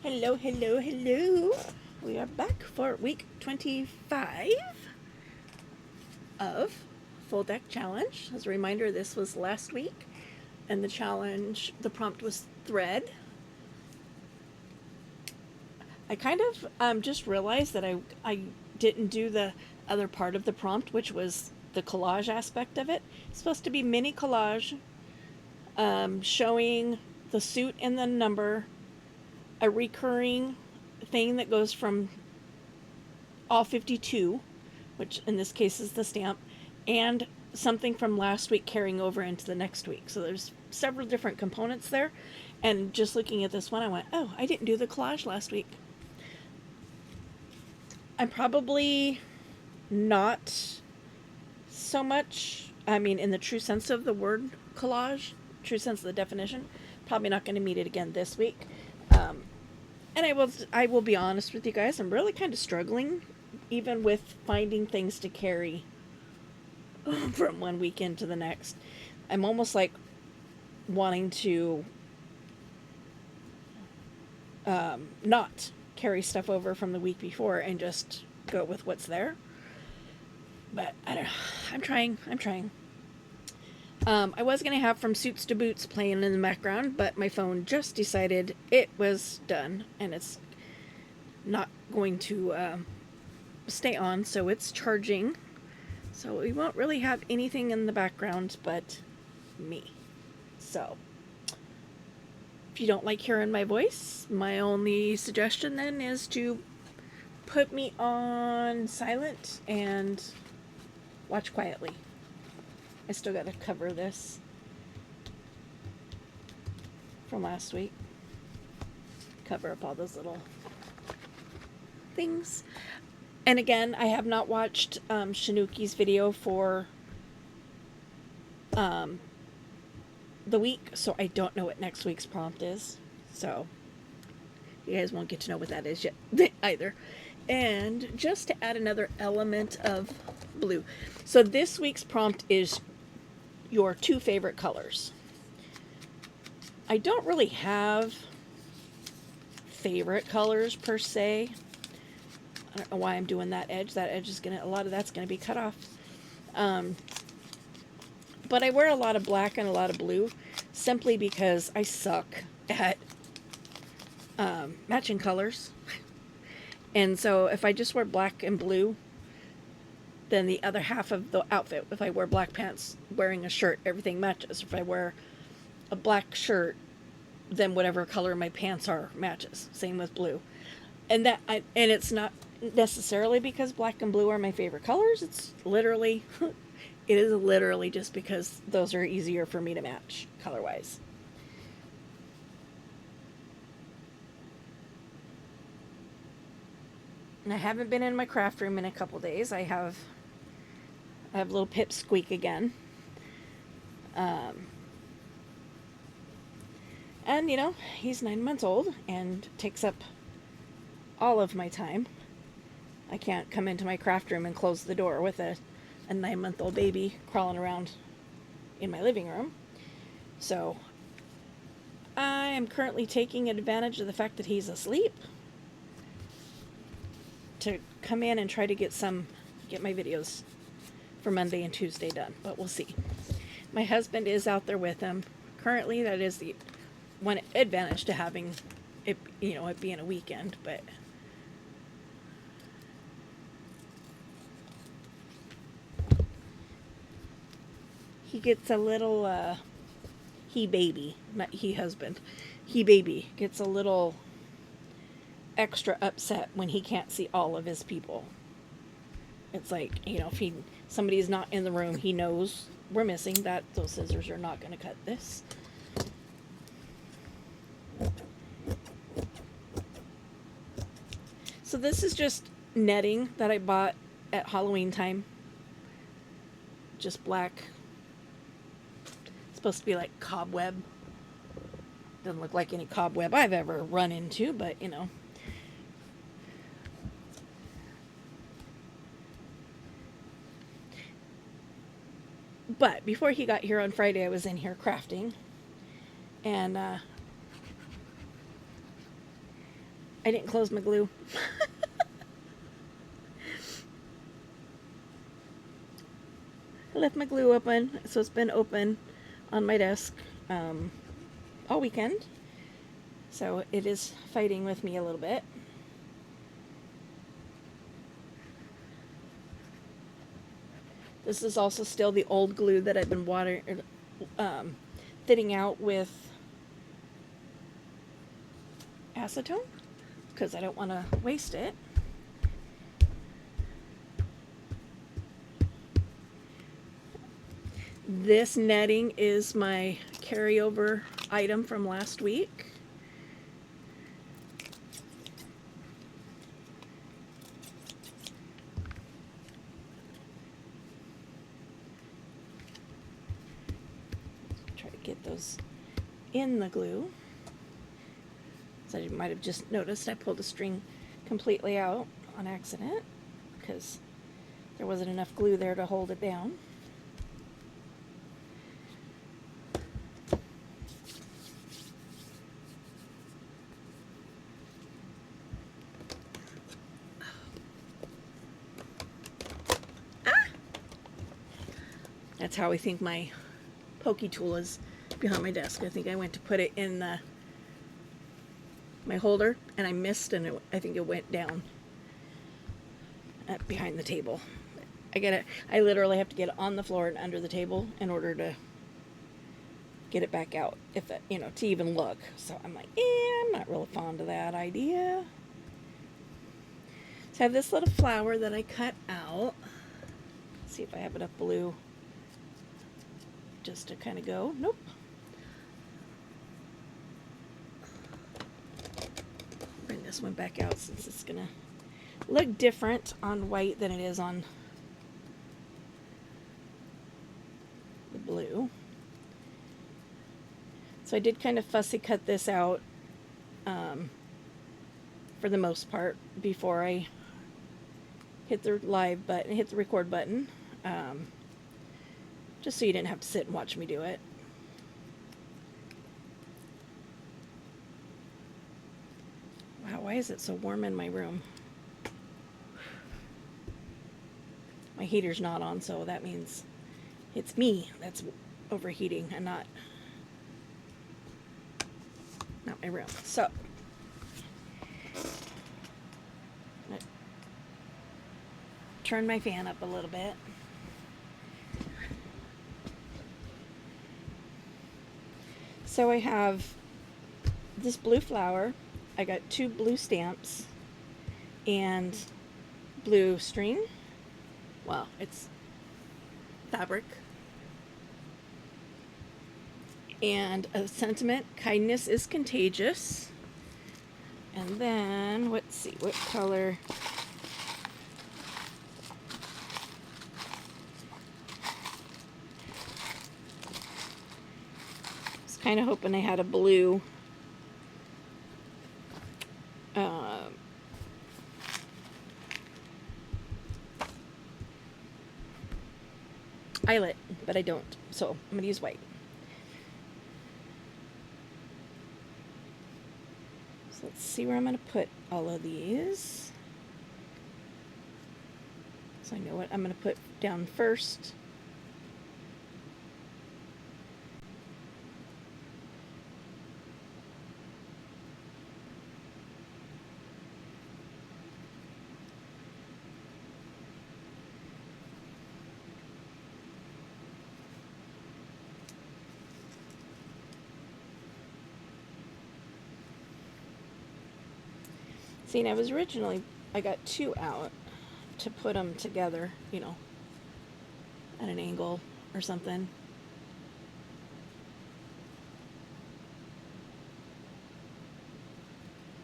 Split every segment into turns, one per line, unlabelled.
Hello, hello, hello. We are back for week 25 of Full Deck Challenge. As a reminder, this was last week, and the challenge, the prompt was thread. I kind of just realized that I didn't do the other part of the prompt, which was the collage aspect of it. It's supposed to be mini collage showing the suit and the number, a recurring thing that goes from all 52, which in this case is the stamp, and something from last week carrying over into the next week. So there's several different components there. And just looking at this one, I went, oh, I didn't do the collage last week. I'm probably not so much, I mean, in the true sense of the word collage, true sense of the definition, probably not going to meet it again this week. And I will be honest with you guys, I'm really kind of struggling even with finding things to carry from one weekend to the next. I'm almost like wanting to not carry stuff over from the week before and just go with what's there. But I don't know. I'm trying. I was going to have From Suits to Boots playing in the background, but my phone just decided it was done and it's not going to stay on, so it's charging. So we won't really have anything in the background but me. So if you don't like hearing my voice, my only suggestion then is to put me on silent and watch quietly. I still got to cover this from last week. Cover up all those little things. And again, I have not watched Shanuki's video for the week, so I don't know what next week's prompt is. So you guys won't get to know what that is yet either. And just to add another element of blue. So this week's prompt is your 2 favorite colors. I don't really have favorite colors per se. I don't know why I'm doing that edge. That edge is a lot of that's gonna be cut off. But I wear a lot of black and a lot of blue simply because I suck at matching colors. And so if I just wear black and blue, then the other half of the outfit, if I wear black pants, wearing a shirt, everything matches. If I wear a black shirt, then whatever color my pants are matches. Same with blue. And it's not necessarily because black and blue are my favorite colors. It's literally it is literally just because those are easier for me to match color-wise. And I haven't been in my craft room in a couple days. I have little Pip squeak again. And, he's 9 months old and takes up all of my time. I can't come into my craft room and close the door with a 9-month-old baby crawling around in my living room. So I am currently taking advantage of the fact that he's asleep to come in and try to get my videos for Monday and Tuesday done, but we'll see. My husband is out there with him. Currently, that is the one advantage to having it, it being a weekend, but he gets a little, he baby, not he husband, he baby gets a little extra upset when he can't see all of his people. It's like, if somebody's not in the room, he knows we're missing that. Those scissors are not going to cut this. So this is just netting that I bought at Halloween time. Just black. It's supposed to be like cobweb. Doesn't look like any cobweb I've ever run into, but But before he got here on Friday, I was in here crafting. And I didn't close my glue. I left my glue open, so it's been open on my desk all weekend. So it is fighting with me a little bit. This is also still the old glue that I've been thinning out with acetone because I don't want to waste it. This netting is my carryover item from last week. Try to get those in the glue. So you might have just noticed I pulled the string completely out on accident because there wasn't enough glue there to hold it down. That's how I think my pokey tool is behind my desk. I think I went to put it in my holder and I missed, and I think it went down behind the table. I literally have to get it on the floor and under the table in order to get it back out, if it, to even look. So I'm like, I'm not really fond of that idea. So I have this little flower that I cut out. Let's see if I have enough blue just to kind of go. Nope. Bring this one back out since it's gonna look different on white than it is on the blue. So I did kind of fussy cut this out for the most part before I hit the record button. Just so you didn't have to sit and watch me do it. Wow, why is it so warm in my room? My heater's not on, so that means it's me that's overheating and not my room. So I'm gonna turn my fan up a little bit. So I have this blue flower. I got 2 blue stamps and blue string. Well, it's fabric. And a sentiment, kindness is contagious. And then, let's see, what color? I was kind of hoping I had a blue eyelet, but I don't, so I'm going to use white. So let's see where I'm going to put all of these. So I know what I'm going to put down first. See, and I got 2 out to put them together, at an angle or something.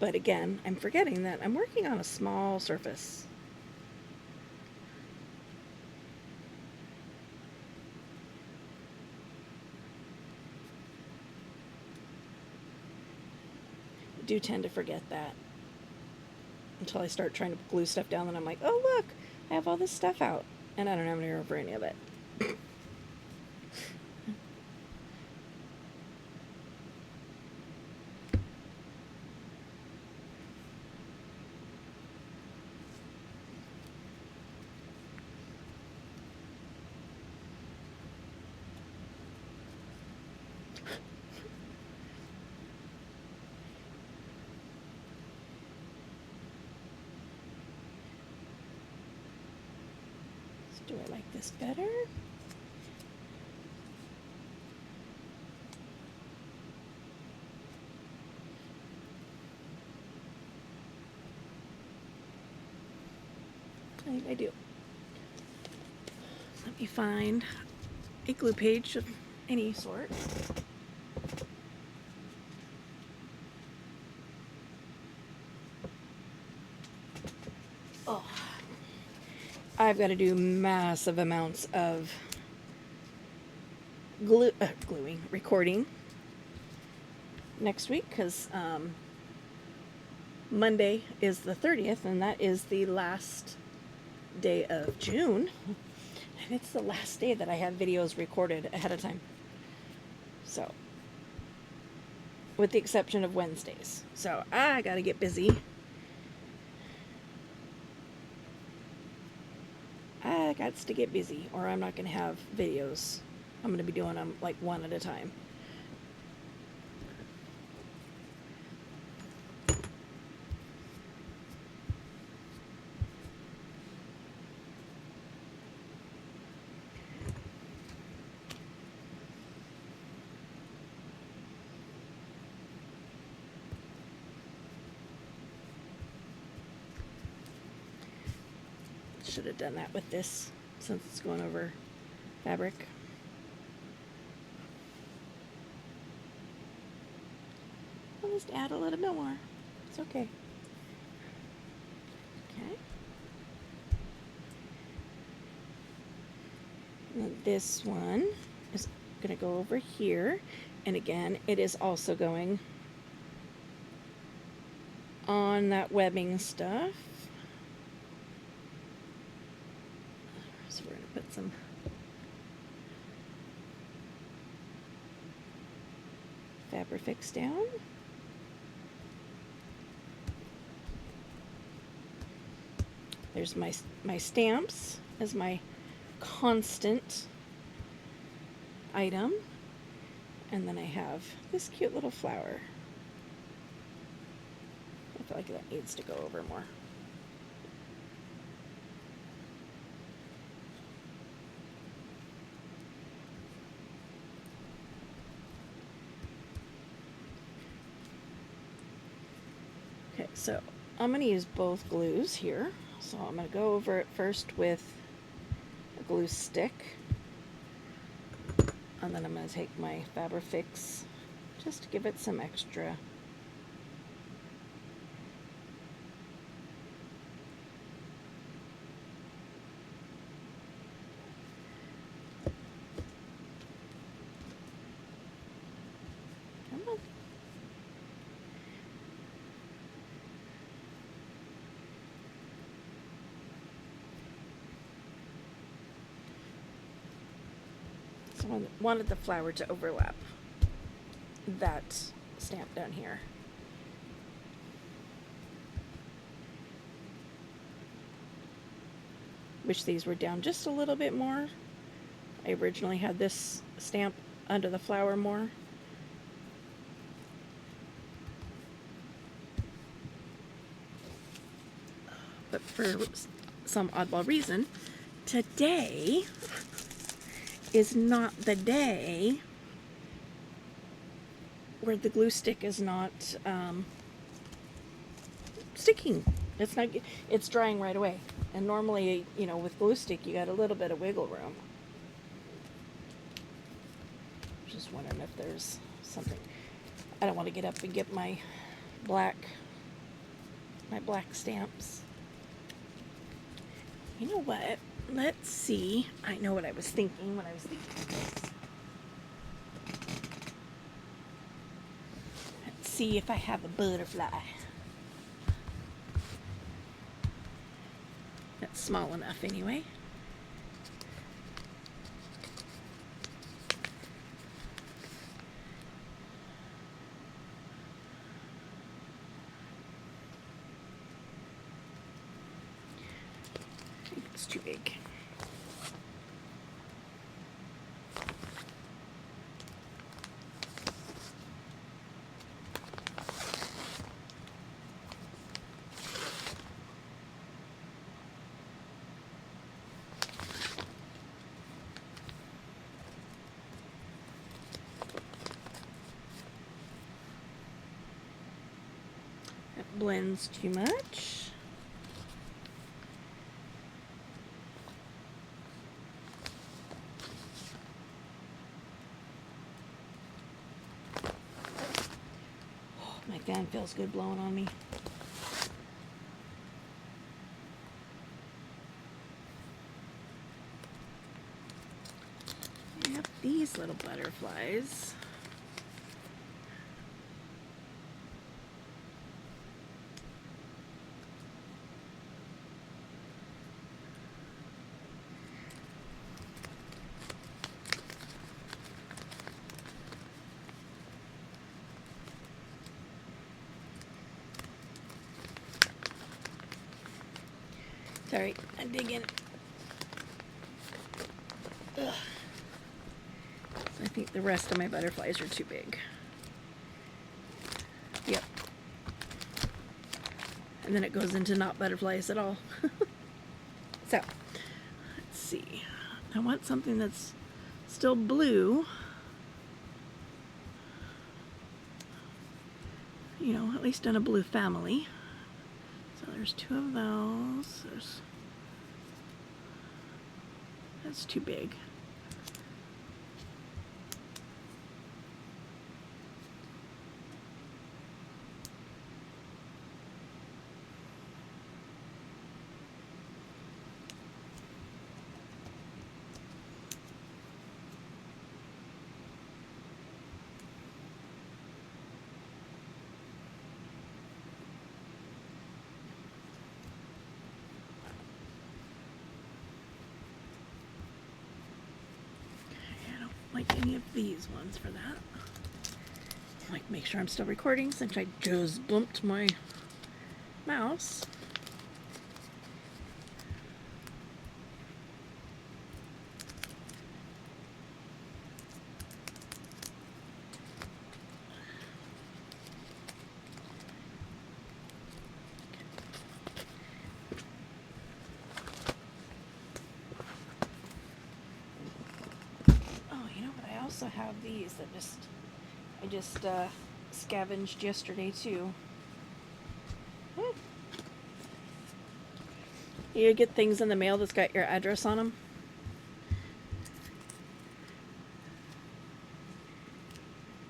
But again, I'm forgetting that I'm working on a small surface. I do tend to forget that until I start trying to glue stuff down, and I'm like, oh look, I have all this stuff out, and I don't have any room for any of it. Do I like this better? I think I do. Let me find a glue page of any sort. Oh, I've got to do massive amounts of recording next week because Monday is the 30th, and that is the last day of June. And it's the last day that I have videos recorded ahead of time. So, with the exception of Wednesdays. So, I gotta get busy. I got to get busy, or I'm not gonna have videos. I'm gonna be doing them like one at a time. Should have done that with this since it's going over fabric. I'll just add a little bit more. It's okay. Okay. And this one is going to go over here. And again, it is also going on that webbing stuff. So we're going to put some Fabrifix down. There's my stamps as my constant item. And then I have this cute little flower. I feel like that needs to go over more. Okay, so I'm going to use both glues here. So I'm going to go over it first with a glue stick. And then I'm going to take my Fabrifix just to give it some extra I wanted the flower to overlap that stamp down here. Wish these were down just a little bit more. I originally had this stamp under the flower more. But for some oddball reason, today is not the day where the glue stick is not sticking. It's drying right away. And normally, you know, with glue stick, you got a little bit of wiggle room. Just wondering if there's something. I don't want to get up and get my black stamps. You know what? Let's see. I know what I was thinking when I was thinking of this. Let's see if I have a butterfly. That's small enough anyway. I think it's too big. That blends too much. Oh, my fan feels good blowing on me. I have these little butterflies. Sorry, I'm digging. Ugh. I think the rest of my butterflies are too big. Yep. And then it goes into not butterflies at all. So, let's see. I want something that's still blue. You know, at least in a blue family. So there's two of those. That's too big. Like any of these ones for that. Like, make sure I'm still recording since I just bumped my mouse. I also have these that I just scavenged yesterday too. You get things in the mail that's got your address on them.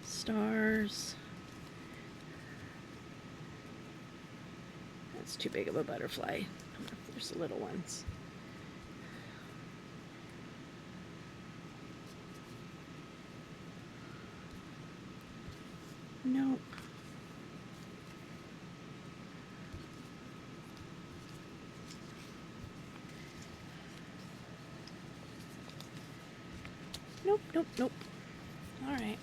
Stars. That's too big of a butterfly. There's little ones. Nope. Nope, nope, nope. All right.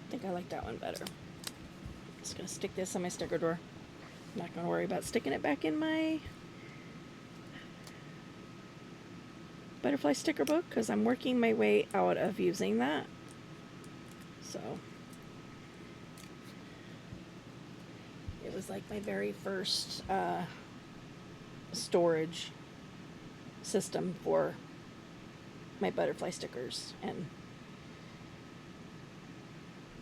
I think I like that one better. I'm just going to stick this on my sticker drawer. I'm not going to worry about sticking it back in my butterfly sticker book because I'm working my way out of using that. So it was like my very first storage system for my butterfly stickers, and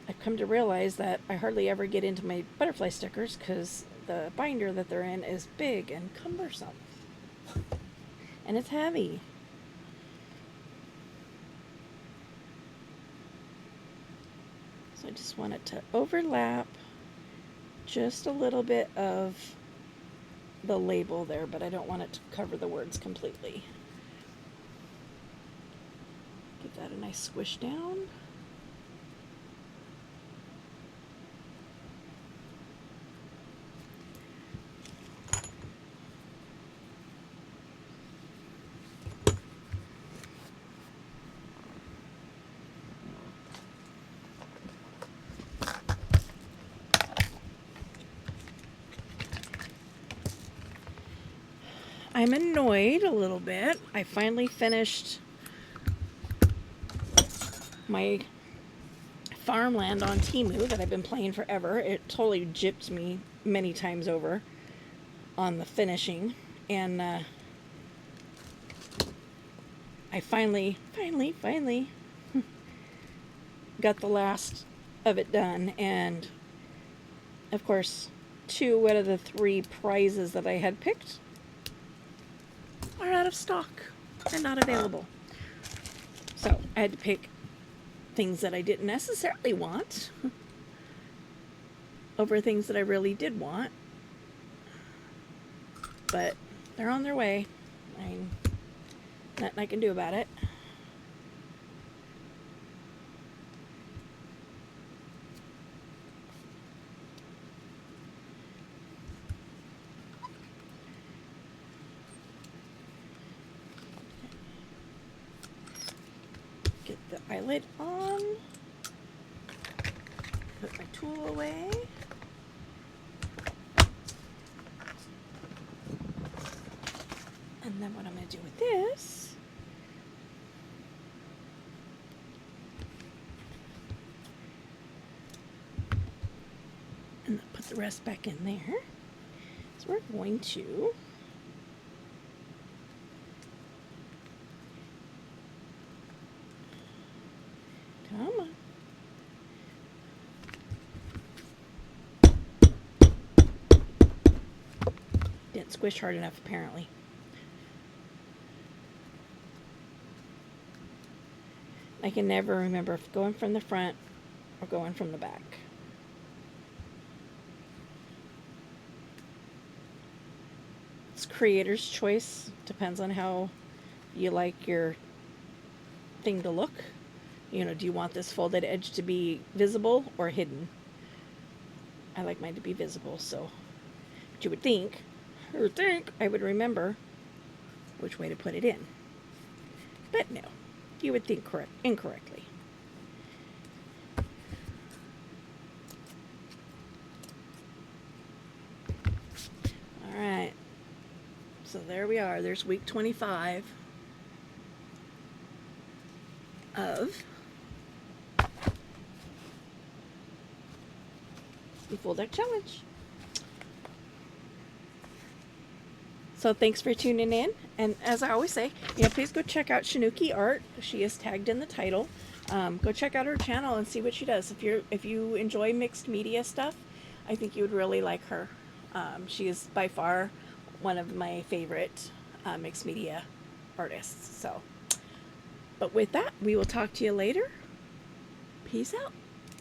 I've come to realize that I hardly ever get into my butterfly stickers because the binder that they're in is big and cumbersome. And it's heavy. So I just want it to overlap just a little bit of the label there, but I don't want it to cover the words completely. Give that a nice squish down. I'm annoyed a little bit. I finally finished my farmland on Temu that I've been playing forever. It totally gypped me many times over on the finishing, and I finally got the last of it done, and of course 2 out of the 3 prizes that I had picked are out of stock and not available. So I had to pick things that I didn't necessarily want over things that I really did want. But they're on their way. I mean, nothing I can do about it. Get the eyelid on. Put my tool away. And then what I'm going to do with this and put the rest back in there. So we're going to come on. Didn't squish hard enough apparently. I can never remember if going from the front or going from the back. It's creator's choice. Depends on how you like your thing to look. You know, do you want this folded edge to be visible or hidden? I like mine to be visible, so but you would think I would remember which way to put it in. But no, you would think incorrectly. All right, so there we are. There's week 25 of the Full Deck Challenge. So thanks for tuning in, and as I always say, please go check out Shanuki Art. She is tagged in the title. Go check out her channel and see what she does. If you enjoy mixed media stuff, I think you would really like her. She is by far one of my favorite mixed media artists. So, but with that, we will talk to you later. Peace out.